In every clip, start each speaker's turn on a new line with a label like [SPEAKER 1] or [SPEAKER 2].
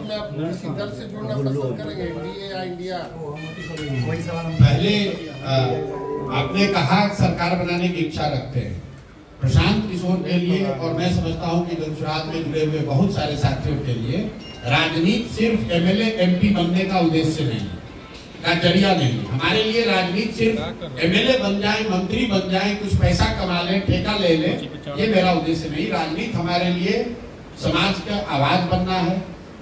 [SPEAKER 1] में आप किसी दल से जुड़ना पसंद करेंगे, एनडीए या इंडिया?
[SPEAKER 2] पहले आपने कहा सरकार बनाने की इच्छा रखते हैं प्रशांत किशोर के लिए, और मैं समझता हूं कि जनसुराज में जुड़े हुए बहुत सारे साथियों के लिए राजनीति सिर्फ एमएलए एमपी बनने का उद्देश्य नहीं है, का जरिया नहीं। हमारे लिए राजनीति सिर्फ एमएलए बन जाए, मंत्री बन जाए, कुछ पैसा कमा ले, ठेका ले ले, ये मेरा उद्देश्य नहीं। राजनीति हमारे लिए समाज का आवाज बनना है,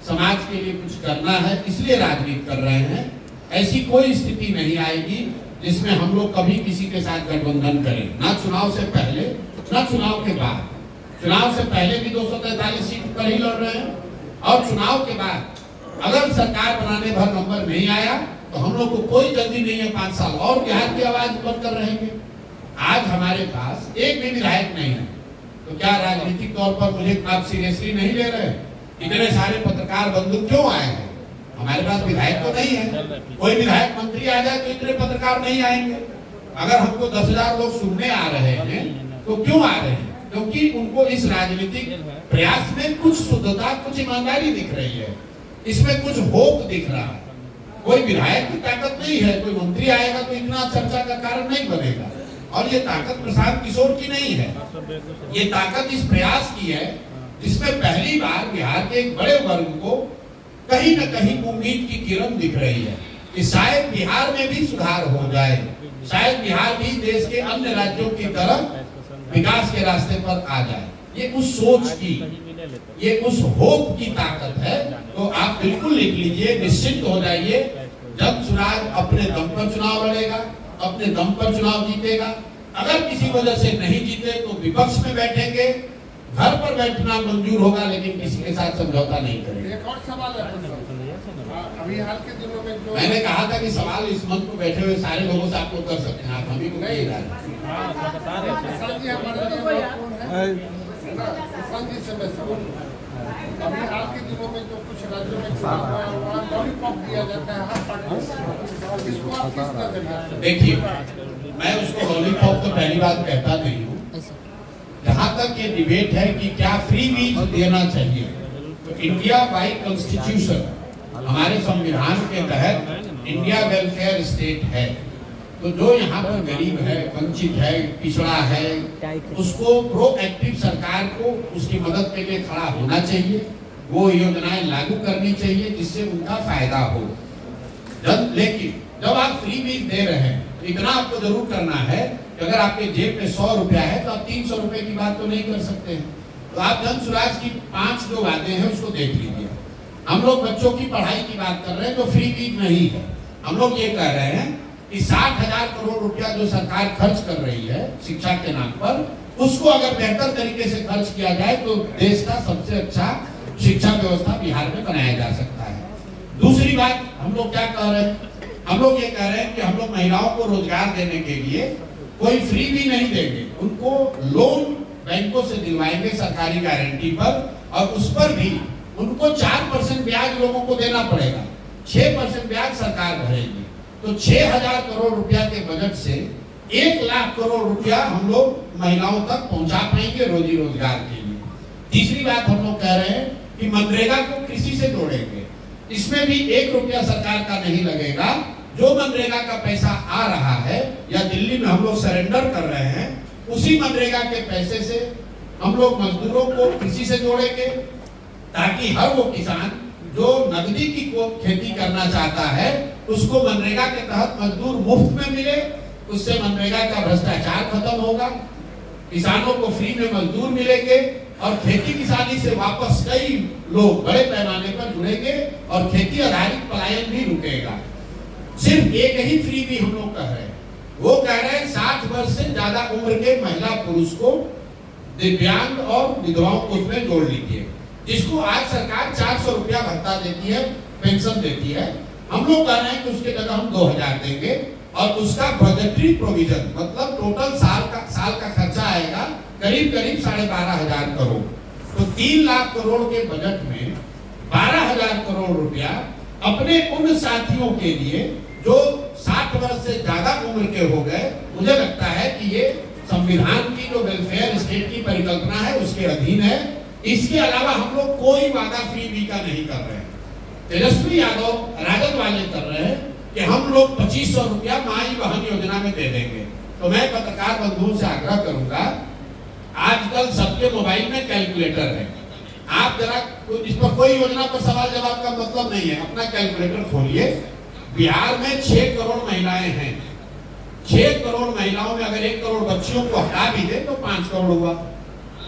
[SPEAKER 2] समाज के लिए कुछ करना है, इसलिए राजनीति कर रहे हैं। ऐसी कोई स्थिति नहीं आएगी जिसमें हम लोग कभी किसी के साथ गठबंधन करें, ना चुनाव से पहले ना चुनाव के बाद। चुनाव से पहले भी 243 सीट पर ही लड़ रहे हैं, और चुनाव के बाद अगर सरकार बनाने भर नंबर नहीं आया तो हम लोग को कोई जल्दी नहीं है, 5 साल और बिहार की आवाज बनकर रहेंगे। आज हमारे पास एक भी विधायक नहीं है, तो क्या राजनीतिक तौर पर मुझे आप सीरियसली नहीं ले रहे? इतने सारे पत्रकार बंधु क्यों आए हैं? हमारे पास विधायक तो नहीं है। कोई विधायक मंत्री आ जाए तो इतने पत्रकार नहीं आएंगे। अगर हमको 10,000 लोग सुनने आ रहे हैं तो क्यों आ रहे हैं? क्योंकि उनको इस राजनीतिक प्रयास में कुछ शुद्धता, कुछ ईमानदारी दिख रही है, इसमें कुछ होप दिख रहा है। कोई विधायक की ताकत नहीं है, कोई मंत्री आएगा तो इतना चर्चा का कारण नहीं बनेगा। और ये ताकत प्रशांत किशोर की नहीं है, ये ताकत इस प्रयास की है जिसमें पहली बार बिहार के एक बड़े वर्ग को कहीं न कहीं उम्मीद की किरण दिख रही है कि शायद बिहार में भी सुधार हो जाए, शायद बिहार भी देश के अन्य राज्यों की तरह विकास के रास्ते पर आ जाए। ये उस सोच की, ये उस होप की ताकत है। तो आप बिल्कुल लिख लीजिए, निश्चित हो जाइए, जनसुराज अपने दम पर चुनाव लड़ेगा, अपने दम पर चुनाव जीतेगा। अगर किसी वजह से नहीं जीते तो विपक्ष में बैठेंगे, घर पर बैठना मंजूर होगा, लेकिन किसी के साथ समझौता नहीं करेंगे।
[SPEAKER 1] एक और सवाल है, अभी हाल के दिनों में जो
[SPEAKER 2] मैंने कहा था कि सवाल इस मंच में बैठे हुए सारे लोगों से आप लोग कर सकते हैं, आप हम ही को नहीं रहा।
[SPEAKER 1] अभी हाल के दिनों में जो कुछ राज्यों में लॉलीपॉप दिया जाता है हर पार्टी, इसको आप किस नजरिए?
[SPEAKER 2] देखिए, मैं उसको लॉलीपॉप तो पहली बात कहता नहीं हूँ। जहाँ तक ये डिबेट है कि क्या फ्री बीज देना चाहिए, तो इंडिया बाय कॉन्स्टिट्यूशन, हमारे संविधान के तहत इंडिया वेलफेयर स्टेट है। तो जो यहाँ पर गरीब है, वंचित है, पिछड़ा है, उसको प्रोएक्टिव सरकार को उसकी मदद के लिए खड़ा होना चाहिए, वो योजनाएं लागू करनी चाहिए जिससे उनका फायदा हो। लेकिन जब आप फ्री बीज दे रहे हैं तो इतना आपको जरूर करना है कि अगर आपके जेब में 100 रुपया है तो आप 300 रुपए की बात तो नहीं कर सकते हैं। तो आप जनसुराज की 5 जो बातें हैं उसको देख लीजिए। हम लोग बच्चों की पढ़ाई की बात कर रहे हैं जो फ्री बीज नहीं है। हम लोग ये कह रहे हैं कि 60,000 करोड़ रुपया जो सरकार खर्च कर रही है शिक्षा के नाम पर, उसको अगर बेहतर तरीके से खर्च किया जाए तो देश का सबसे अच्छा शिक्षा व्यवस्था बिहार में बनाया जा सकता है। दूसरी बात हम लोग क्या कह रहे हैं, हम लोग ये कह रहे हैं कि हम लोग महिलाओं को रोजगार देने के लिए कोई फ्री भी नहीं देंगे, उनको लोन बैंकों से दिलवाएंगे सरकारी गारंटी पर, और उस पर भी उनको 4% ब्याज लोगों को देना पड़ेगा, 6% ब्याज सरकार भरेगी। तो 6,000 करोड़ रुपया के बजट से 1 लाख करोड़ रुपया हम लोग महिलाओं तक पहुंचा पाएंगे रोजी रोजगार के लिए। तीसरी बात हम लोग कह रहे हैं कि मनरेगा को कृषि से जोड़ेंगे, इसमें भी 1 रुपया सरकार का नहीं लगेगा। जो मनरेगा का पैसा आ रहा है या दिल्ली में हम लोग सरेंडर कर रहे हैं, उसी मनरेगा के पैसे से हम लोग मजदूरों को कृषि से जोड़ेंगे, ताकि हर वो किसान जो नकदी की खेती करना चाहता है उसको मनरेगा के तहत मजदूर मुफ्त में मिले। उससे मनरेगा का भ्रष्टाचार खत्म होगा, किसानों को फ्री में मजदूर मिलेंगे, और खेती किसानी से वापस कई लोग बड़े पैमाने पर जुड़ेंगे, और खेती आधारित पलायन भी रुकेगा। सिर्फ एक ही फ्री भी हम लोग कह रहे हैं, वो कह रहे हैं 60 वर्ष से ज्यादा उम्र के महिला पुरुष को, दिव्यांग और विधवाओं को उसमें जोड़ लीजिए, जिसको आज सरकार 400 रुपया भत्ता देती है, पेंशन देती है। हम लोग कह रहे हैं कि उसके जगह हम 2,000 देंगे, और उसका बजटरी प्रोविजन मतलब टोटल साल का खर्चा आएगा करीब 12,500 करोड़। तो 3 लाख करोड़ के बजट में 12,000 करोड़ रुपया अपने उन साथियों के लिए जो 60 वर्ष से ज्यादा उम्र के हो गए। मुझे लगता है कि ये संविधान की जो वेलफेयर स्टेट की परिकल्पना है उसके अधीन है। इसके अलावा हम लोग कोई वादा फ्री बी का नहीं कर रहे हैं। तेजस्वी यादव राजद वाले कर रहे हैं कि हम लोग 2500 रुपया माई बहन योजना में दे देंगे। तो मैं पत्रकार बंधुओं से आग्रह करूंगा, आजकल सबके मोबाइल में कैलकुलेटर है, आप जरा इस पर कोई योजना पर सवाल जवाब का मतलब नहीं है, अपना कैलकुलेटर खोलिए। बिहार में 6 करोड़ महिलाएं हैं, 6 करोड़ महिलाओं में अगर 1 करोड़ बच्चियों को हटा भी दे तो 5 करोड़ हुआ।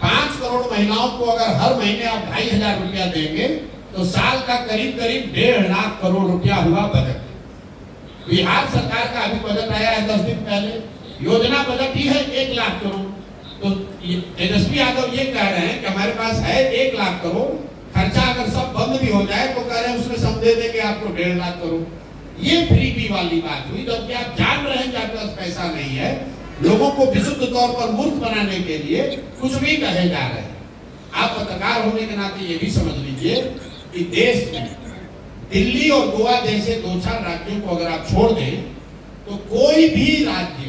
[SPEAKER 2] 5 करोड़ महिलाओं को अगर हर महीने आप 2500 रुपया देंगे तो साल का करीब करीब 1.5 लाख करोड़ रुपया हुआ बजट। बिहार सरकार का अभी बजट आया है 10 दिन पहले, योजना बजट ही है 1 लाख करोड़। तो तेजस्वी यादव ये कह रहे हैं कि हमारे पास है 1 लाख करोड़, खर्चा अगर सब बंद भी हो जाए तो कह रहे हैं उसमें हम दे देंगे आपको 1.5 लाख करोड़। ये फ्रीबी वाली बात हुई, जबकि आप जान रहे हैं कि आपके पास पैसा नहीं है। लोगों को विशुद्ध तौर पर मूर्ख बनाने के लिए कुछ भी कहे जा रहे हैं। आप पत्रकार होने के नाते ये भी समझ लीजिए कि देश में दिल्ली और गोवा जैसे 2-4 राज्यों को अगर आप छोड़ दें तो कोई भी राज्य,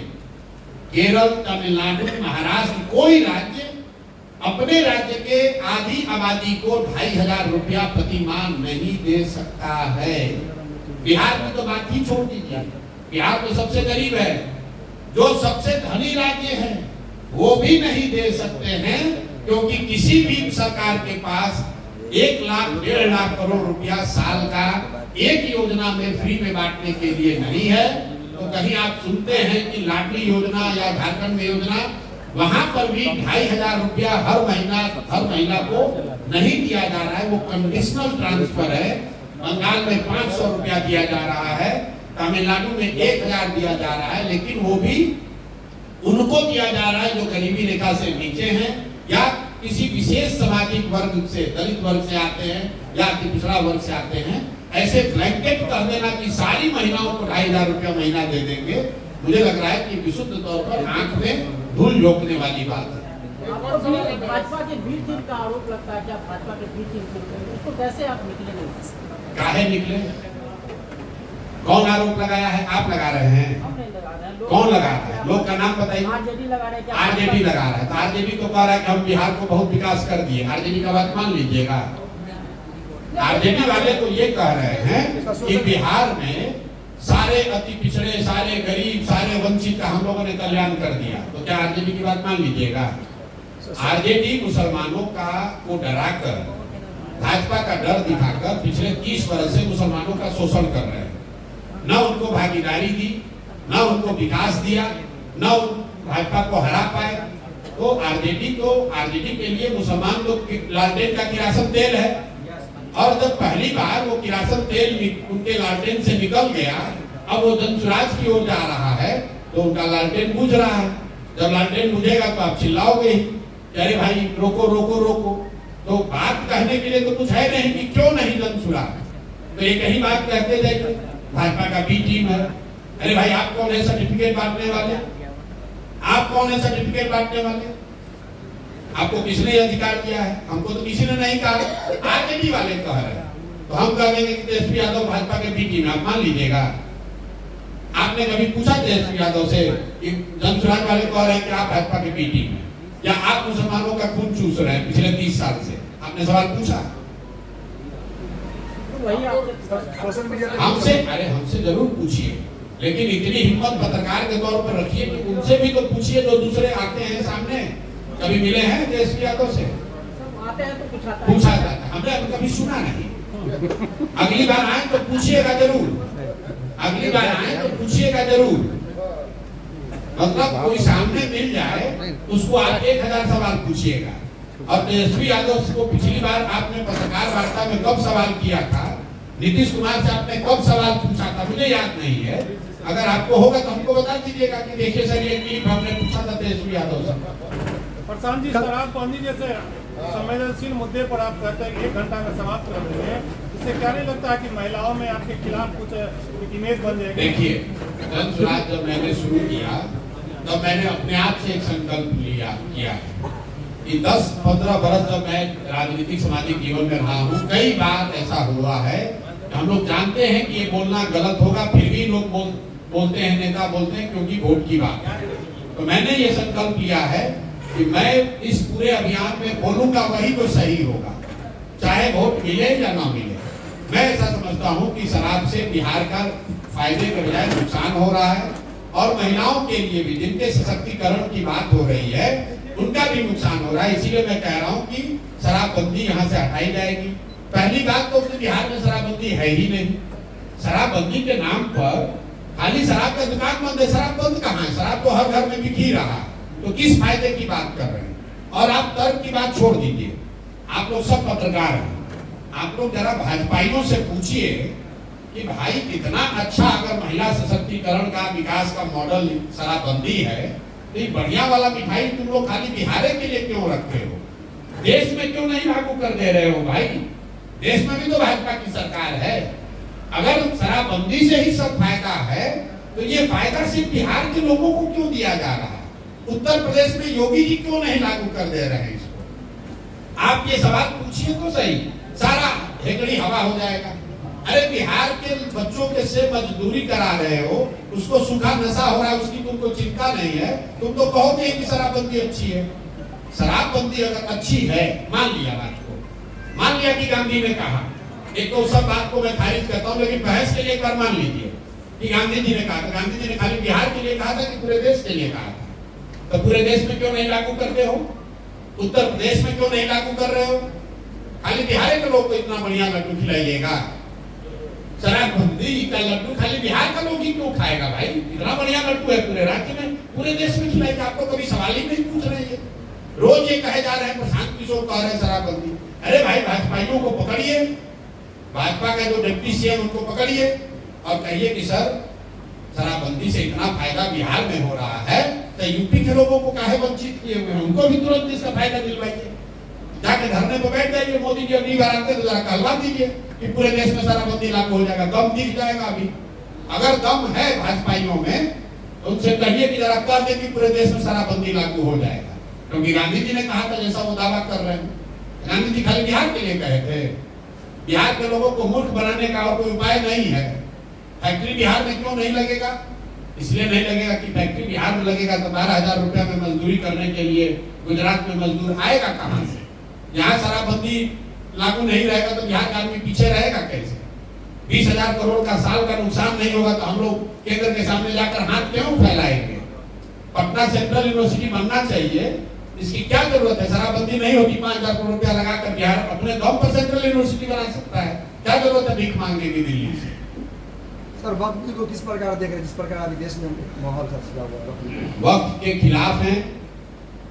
[SPEAKER 2] केरल, तमिलनाडु, महाराष्ट्र, कोई राज्य अपने राज्य के आधी आबादी को 2500 रुपया प्रतिमाह नहीं दे सकता है। बिहार की तो बात ही छोड़ दीजिए, बिहार तो सबसे गरीब है, जो सबसे धनी राज्य है वो भी नहीं दे सकते हैं, क्योंकि किसी भी सरकार के पास 1 लाख 1.5 लाख करोड़ रुपया साल का एक योजना में फ्री में बांटने के लिए नहीं है। तो कहीं आप सुनते हैं कि लाडली योजना या झारखंड में योजना, वहां पर भी 2500 रुपया हर महीना को नहीं दिया जा रहा है, वो कंडीशनल ट्रांसफर है। बंगाल में 500 रुपया दिया जा रहा है, तमिलनाडु में 1000 दिया जा रहा है, लेकिन वो भी उनको दिया जा रहा है जो गरीबी रेखा से नीचे हैं या किसी विशेष सामाजिक वर्ग से, दलित वर्ग से आते हैं या पिछड़ा वर्ग से आते हैं। ऐसे ब्लैंकेट कर देना कि सारी महिलाओं को 2500 रुपया महीना दे देंगे, मुझे लग रहा है कि विशुद्ध तौर पर आंख में धूल झोंकने वाली बात है।
[SPEAKER 3] भाजपा के बी टीम का आरोप लगता है कि आप भाजपा के बी टीम, उसको कैसे आप निकलेंगे?
[SPEAKER 2] काहे निकले? कौन आरोप लगाया है? आप लगा रहे हैं?
[SPEAKER 3] हम नहीं लगा रहे हैं।
[SPEAKER 2] कौन लगा रहा है? लोग का नाम बताइए।
[SPEAKER 3] आरजेडी लगा रहे हैं।
[SPEAKER 2] आरजेडी लगा रहा है, तो आरजेडी तो कह रहा है कि हम बिहार को बहुत विकास कर दिए। आरजेडी का बात मान लीजिएगा। आरजेडी वाले तो ये कह रहे हैं कि बिहार में सारे अति पिछड़े, सारे गरीब, सारे वंचित का हम लोगों ने कल्याण कर दिया। तो क्या आरजेडी की बात मान लीजिएगा? आरजेडी मुसलमानों को डराकर, भाजपा का डर दिखाकर पिछले 30 वर्ष से मुसलमानों का शोषण कर रहे हैं। न उनको भागीदारी दी, न उनको विकास दिया, न भाजपा को हरा पाए। तो आरजेडी के लिए मुसलमान लोग लालटेन का किरासन तेल है, और जब पहली बार वो किरासन तेल उनके लालटेन से निकल गया, अब वो जनसुराज की ओर जा रहा है, तो उनका लालटेन बुझ रहा है। जब लालटेन बुझेगा तो आप चिल्लाओगे, अरे भाई रोको रोको रोको। तो बात कहने के लिए तो कुछ है नहीं कि क्यों नहीं जनसुराज, तो एक ही बात कहते जाएंगे भाजपा का बी टीम है। अरे भाई आप कौन है सर्टिफिकेट बांटने वाले? आप कौन है सर्टिफिकेट बांटने वाले? आपको किसने अधिकार दिया है? हमको तो किसी ने नहीं कहा, आरजेडी वाले कह रहे हैं। तो हम कह देंगे कि तेजस्वी यादव भाजपा के बी टीम है, आप मान लीजिएगा। आपने कभी पूछा तेजस्वी यादव से कि जनसुराज वाले कह रहे हैं कि आप भाजपा के बी टीम है, या आप मुसलमानों का खून चूस रहे हैं पिछले 30 साल से? आपने सवाल पूछा हमसे? अरे हमसे जरूर पूछिए, लेकिन इतनी हिम्मत पत्रकार के तौर पर रखिए कि उनसे भी तो पूछिए जो दूसरे आते हैं सामने। कभी मिले हैं तेजस्वी यादव से?
[SPEAKER 3] आते हैं तो
[SPEAKER 2] पूछा जाता है, हमने कभी सुना नहीं। अगली बार आए तो पूछिएगा जरूर, अगली बार आए तो पूछिएगा जरूर। मतलब कोई सामने मिल जाए उसको आप 1000 सवाल पूछिएगा। और तेजस्वी यादव को पिछली बार आपने पत्रकार वार्ता में कब सवाल किया था, नीतीश कुमार से आपने कब सवाल पूछा था, मुझे याद नहीं है। अगर आपको होगा तो हमको बता दीजिएगा कि देखिए सर ये क्लिप हमने पूछा था तेजस्वी यादव से।
[SPEAKER 4] प्रशांत जी, शराबबंदी जैसे संवेदनशील मुद्दे पर आप कहते हैं 1 घंटा में समाप्त कर देंगे, इससे क्या नहीं लगता है कि महिलाओं में आपके खिलाफ कुछ इमेज बन जाएगी?
[SPEAKER 2] देखिए, जनसुराज जब मैंने शुरू किया तब मैंने अपने आप से एक संकल्प किया कि 10-15 वर्ष जब मैं राजनीतिक सामाजिक जीवन में रहा हूँ, कई बार ऐसा हुआ है। हम लोग जानते हैं कि ये बोलना गलत होगा, फिर भी लोग बोलते हैं, नेता बोलते हैं क्योंकि वोट की बात है। तो मैंने ये संकल्प लिया है कि मैं इस पूरे अभियान में बोलूंगा वही तो सही होगा, चाहे वोट मिले या ना मिले। मैं ऐसा समझ समझता हूं कि शराब से बिहार का फायदे के बजाय नुकसान हो रहा है, और महिलाओं के लिए भी जिनके सशक्तिकरण की बात हो रही है उनका भी नुकसान हो रहा है। इसीलिए मैं कह रहा हूं कि शराबबंदी यहाँ से हटाई जाएगी। पहली बात तो बिहार में शराबबंदी है ही नहीं। शराबबंदी के नाम पर खाली शराब का दुकान बंद है, शराब बंद कहाँ है? शराब तो हर घर में बिक ही रहा है, तो किस फायदे की बात कर रहे हैं? और आप तर्क की बात छोड़ दीजिए, आप लोग सब पत्रकार हैं, आप लोग जरा भाजपाइयों से पूछिए कि भाई इतना अच्छा अगर महिला सशक्तिकरण का विकास का मॉडल शराबबंदी है, तो ये बढ़िया वाला मिठाई तुम लोग खाली बिहार के लिए क्यों रखते हो? देश में क्यों नहीं लागू कर दे रहे हो भाई? देश में भी तो भाजपा की सरकार है। अगर शराबबंदी से ही सब फायदा है, तो ये फायदा सिर्फ बिहार के लोगों को क्यों दिया जा रहा है? उत्तर प्रदेश में योगी जी क्यों नहीं लागू कर दे रहे हैं इसको? आप ये सवाल पूछिए तो सही, सारा हेकड़ी हवा हो जाएगा। अरे बिहार के बच्चों के से मजदूरी करा रहे हो, उसको सूखा नशा हो रहा है, उसकी तुमको चिंता नहीं है। तुम तो कहोगे कि शराबबंदी अच्छी है। शराबबंदी अगर अच्छी है, मान लिया बात को, मान लिया कि गांधी ने कहा, एक तो सब बात को मैं खारिज करता हूँ, लेकिन बहस के लिए एक बार मान लीजिए कि गांधी जी ने कहा था। गांधी जी ने खाली बिहार के लिए कहा था कि पूरे देश के लिए कहा था? तो पूरे देश में क्यों नहीं लागू करते हो? उत्तर प्रदेश में क्यों नहीं लागू कर रहे हो? खाली बिहार के लोग को इतना बढ़िया लड्डू खिलाइएगा। शराबबंदी का लड्डू खाली बिहार का लोग ही क्यों खाएगा भाई? इतना बढ़िया लड्डू है पूरे राज्य में, पूरे देश में खिलाएगा। आपको कभी सवाल ही नहीं पूछ रहे हैं। रोज ये कहे जा रहे हैं प्रशांत किशोर कह रहे हैं शराबबंदी। अरे भाई भाजपाइयों को पकड़िए, भाजपा का जो डिप्टी सीएम उनको पकड़िए और कहिए कि सर शराबबंदी से इतना फायदा बिहार में हो रहा है, तो यूपी के लोगों को काहे वंचित किए हुए हैं? उनको भी तुरंत इसका फायदा दिलवाइए। जाके धरने पर बैठ जाइए, मोदी जी अगली बार आते तो जरा कहलवा दीजिए कि पूरे देश में शराबबंदी लागू हो जाएगा। दम दिख जाएगा। अभी अगर दम है भाजपाइयों में तो उनसे कहिए कि जरा कर दे कि पूरे देश में शराबबंदी लागू हो जाएगा। क्योंकि गांधी जी ने कहा था, जैसा वो दावा कर रहे हैं। गांधी जी खाली बिहार के लिए कहे थे। बिहार के लोगों को मूर्ख बनाने का और कोई उपाय नहीं है। फैक्ट्री बिहार में क्यों नहीं लगेगा? इसलिए नहीं लगेगा कि फैक्ट्री बिहार में लगेगा तो 12,000 रुपया में मजदूरी करने के लिए गुजरात में मजदूर आएगा कहां से? यहाँ शराबबंदी लागू नहीं रहेगा तो बिहार का आदमी पीछे रहेगा कैसे? 20,000 करोड़ का साल का नुकसान नहीं होगा तो हम लोग केंद्र के सामने जाकर हाथ क्यों फैलाएंगे? पटना सेंट्रल यूनिवर्सिटी बनना चाहिए, इसकी क्या जरूरत है? शराबबंदी नहीं होगी, 5,000 करोड़ रुपया लगाकर बिहार अपने दम पर सेंट्रल यूनिवर्सिटी बना सकता है। क्या जरूरत है भीख मांगने की दिल्ली से?
[SPEAKER 5] सर वक्फ को किस प्रकार देख रहे हैं, जिस प्रकार देश में माहौल सजा हुआ?
[SPEAKER 2] वक्फ के खिलाफ हैं,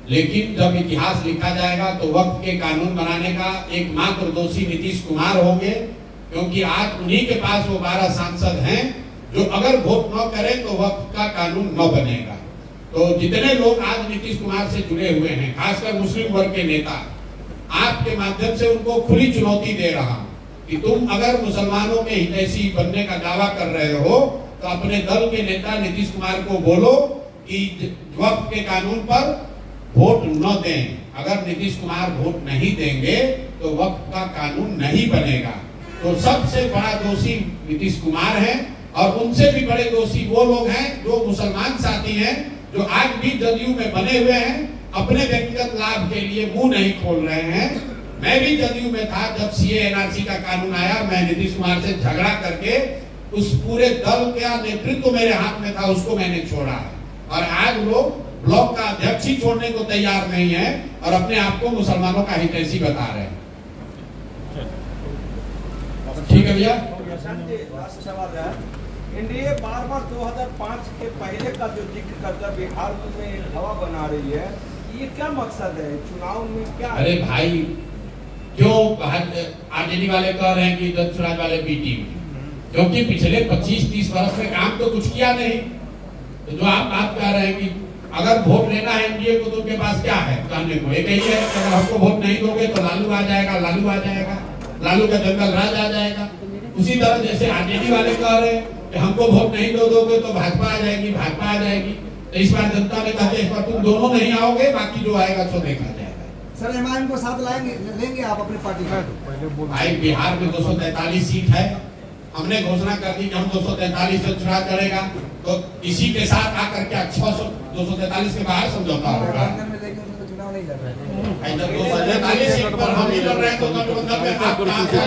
[SPEAKER 2] लेकिन जब इतिहास लिखा जाएगा तो वक्फ के कानून बनाने का एकमात्र दोषी नीतीश कुमार होंगे, क्योंकि आज उन्हीं के पास वो 12 सांसद हैं जो अगर वोट न करें तो वक्फ का कानून न बनेगा। तो जितने लोग आज नीतीश कुमार से जुड़े हुए हैं, खासकर मुस्लिम वर्ग के नेता, आपके माध्यम से उनको खुली चुनौती दे रहा हूं कि तुम अगर मुसलमानों के हितैषी बनने का दावा कर रहे हो तो अपने दल के नेता नीतीश कुमार को बोलो कि वक्फ के कानून पर वोट न दें। अगर नीतीश कुमार वोट नहीं देंगे तो वक्फ का कानून नहीं बनेगा। तो सबसे बड़ा दोषी नीतीश कुमार है, और उनसे भी बड़े दोषी वो लोग हैं जो मुसलमान साथी हैं, जो आज भी जदयू में बने हुए हैं, अपने व्यक्तिगत लाभ के लिए मुंह नहीं खोल रहे हैं। मैं भी जदयू में था जब सीए एनआरसी का कानून आया। मैं नीतीश कुमार से झगड़ा करके उस पूरे दल का नेतृत्व मेरे हाथ में था, उसको मैंने छोड़ा है। और आज लोग ब्लॉक का अध्यक्ष ही छोड़ने को तैयार नहीं है और अपने आप को मुसलमानों का हितैषी बता रहे हैं। ठीक है भैया।
[SPEAKER 5] सवाल है, एनडीए बार-बार 2005 के पहले का जो जिक्र करता बिहार में हवा बना रही है, ये क्या मकसद है? चुनाव में क्या?
[SPEAKER 2] अरे भाई क्यों आरजेडी वाले कह रहे हैं कि दत्त स्वराज वाले बी टीम? क्योंकि पिछले 25-30 वर्ष में काम तो कुछ किया नहीं। तो जो आप बात कर रहे हैं कि अगर वोट लेना है एनडीए को तो उनके पास क्या है कहने को? एक ही है, अगर हमको वोट नहीं दोगे तो लालू आ जाएगा, लालू आ जाएगा, लालू का जंगल राज आ जाएगा। उसी तरह जैसे आरजेडी वाले कह रहे हैं कि हमको वोट नहीं दोगे तो भाजपा आ जाएगी, भाजपा आ जाएगी। तो इस बार जनता ने कहा इस बार तुम दोनों नहीं आओगे, बाकी जो आएगा सो देखा जाएगा।
[SPEAKER 5] सर एमआईएम को साथ लाएंगे, लेंगे आप अपनी पार्टी का?
[SPEAKER 2] भाई बिहार में 243 सीट है, हमने घोषणा कर दी कि हम 243 से चुनाव करेगा, तो इसी के साथ आकर के 243 के बाहर समझौता होगा।
[SPEAKER 5] चुनाव नहीं लड़ रहे,
[SPEAKER 2] 243 सीट पर हम ही लड़ रहे हैं तो गठबंधन में आप कहां से?